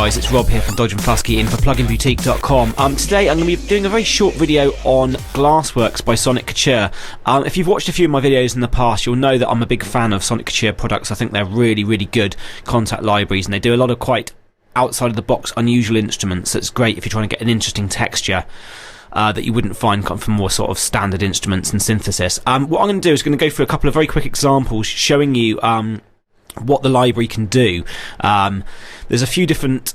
guys, it's Rob here from Dodge & Fusky in for pluginboutique.com. Today I'm going to be doing a very short video on Glassworks by SonicCouture. If you've watched a few of my videos in the past, you'll know that I'm a big fan of SonicCouture products. I think they're really, really good contact libraries, and they do a lot of quite outside of the box, unusual instruments. That's great if you're trying to get an interesting texture that you wouldn't find from more sort of standard instruments and synthesis. What I'm going to do is going to go through a couple of very quick examples showing you what the library can do. There's a few different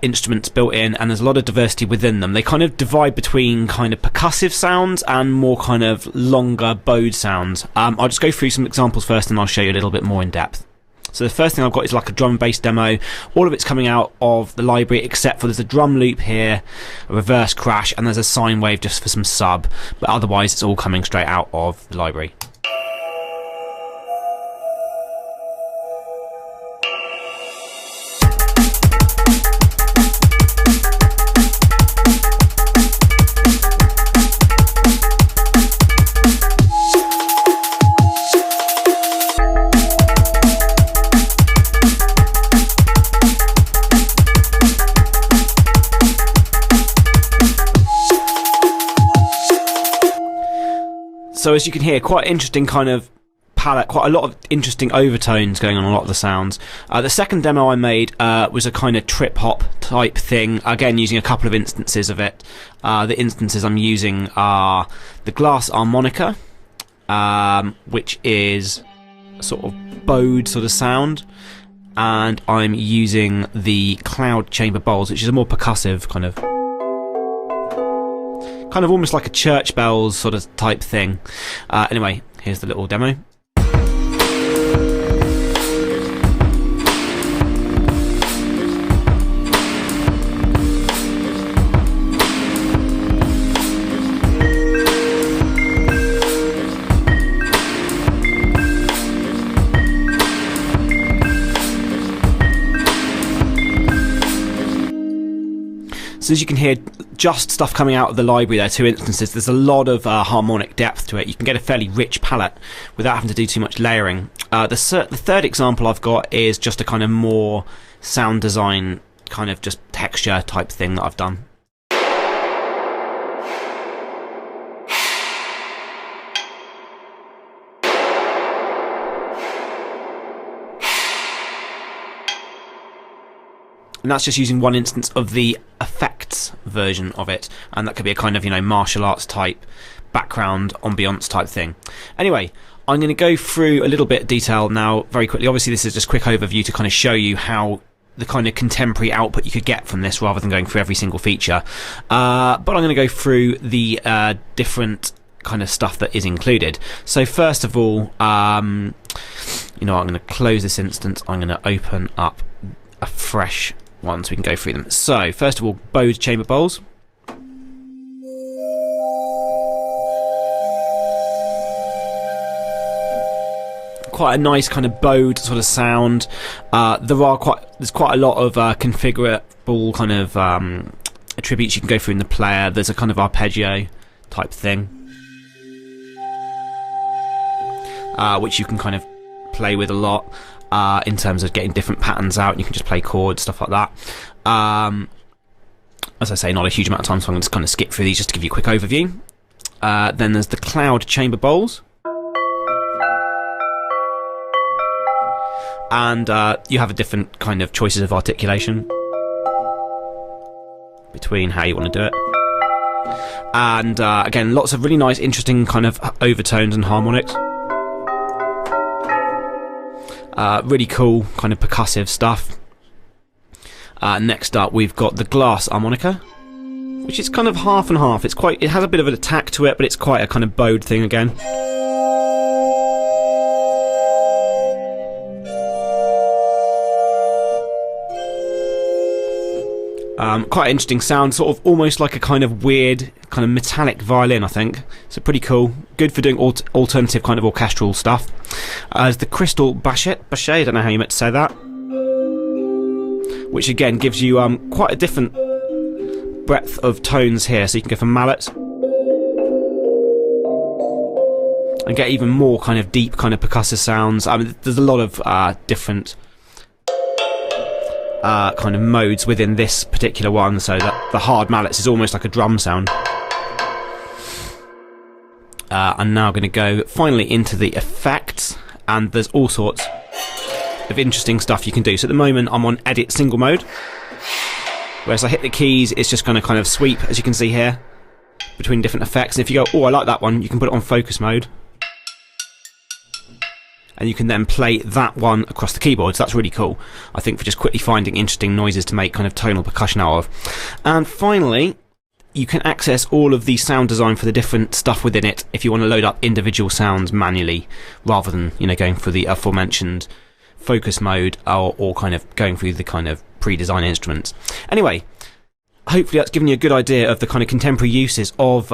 instruments built in, and there's a lot of diversity within them. They kind of divide between kind of percussive sounds and more kind of longer bowed sounds. I'll just go through some examples first, and I'll show you a little bit more in depth. So the first thing I've got is like a drum and bass demo. All of it's coming out of the library except for there's a drum loop here, a reverse crash, and there's a sine wave just for some sub, but otherwise it's all coming straight out of the library. So as you can hear, quite interesting kind of palette, quite a lot of interesting overtones going on a lot of the sounds. The second demo I made was a kind of trip hop type thing, again using a couple of instances of it. The instances I'm using are the Glass Armonica, which is a sort of bowed sort of sound, and I'm using the Cloud Chamber Bowls, which is a more percussive kind of almost like a church bells sort of type thing. Anyway, here's the little demo. So as you can hear, just stuff coming out of the library there, two instances. There's a lot of harmonic depth to it. You can get a fairly rich palette without having to do too much layering. The third example I've got is just a kind of more sound design, kind of just texture type thing that I've done. And that's just using one instance of the effects version of it, and that could be a kind of, you know, martial arts type background ambiance type thing. Anyway, I'm going to go through a little bit of detail now very quickly. Obviously this is just a quick overview to kind of show you how the kind of contemporary output you could get from this rather than going through every single feature. But I'm going to go through the different kind of stuff that is included. So first of all, you know, I'm going to close this instance. I'm going to open up a fresh one so we can go through them. So first of all, bowed chamber bowls. Quite a nice kind of bowed sort of sound. There's quite a lot of configurable kind of attributes you can go through in the player. There's a kind of arpeggio type thing, which you can kind of play with a lot. In terms of getting different patterns out, and you can just play chords, stuff like that. As I say, not a huge amount of time, so I'm going to kind of skip through these just to give you a quick overview. Then there's the Cloud Chamber Bowls, and you have a different kind of choices of articulation between how you want to do it. And again, lots of really nice, interesting kind of overtones and harmonics. Really cool kind of percussive stuff. Next up we've got the Glass Armonica, which is kind of half and half. It has a bit of an attack to it, but it's quite a kind of bowed thing again. Quite interesting sound, sort of almost like a kind of weird kind of metallic violin, I think. So pretty cool. Good for doing alternative kind of orchestral stuff. There's the Cristal Baschet, I don't know how you meant to say that, which again gives you quite a different breadth of tones here. So you can go from mallets and get even more kind of deep kind of percussive sounds. I mean, there's a lot of different kind of modes within this particular one, so that the hard mallets is almost like a drum sound. I'm now going to go finally into the effects, and there's all sorts of interesting stuff you can do. So at the moment I'm on edit single mode, where as I hit the keys it's just going to kind of sweep, as you can see here, between different effects. And if you go, oh I like that one, you can put it on focus mode, and you can then play that one across the keyboard. So that's really cool, I think, for just quickly finding interesting noises to make kind of tonal percussion out of. And finally, you can access all of the sound design for the different stuff within it if you want to load up individual sounds manually, rather than, you know, going for the aforementioned focus mode or kind of going through the kind of pre-designed instruments. Anyway, hopefully that's given you a good idea of the kind of contemporary uses of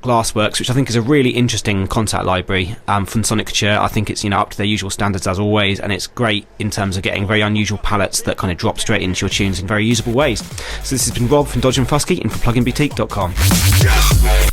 Glassworks, which I think is a really interesting Kontakt library from SonicCouture. I think it's, you know, up to their usual standards as always, and it's great in terms of getting very unusual palettes that kind of drop straight into your tunes in very usable ways. So this has been Rob from Dodge & Fusky and for PluginBoutique.com.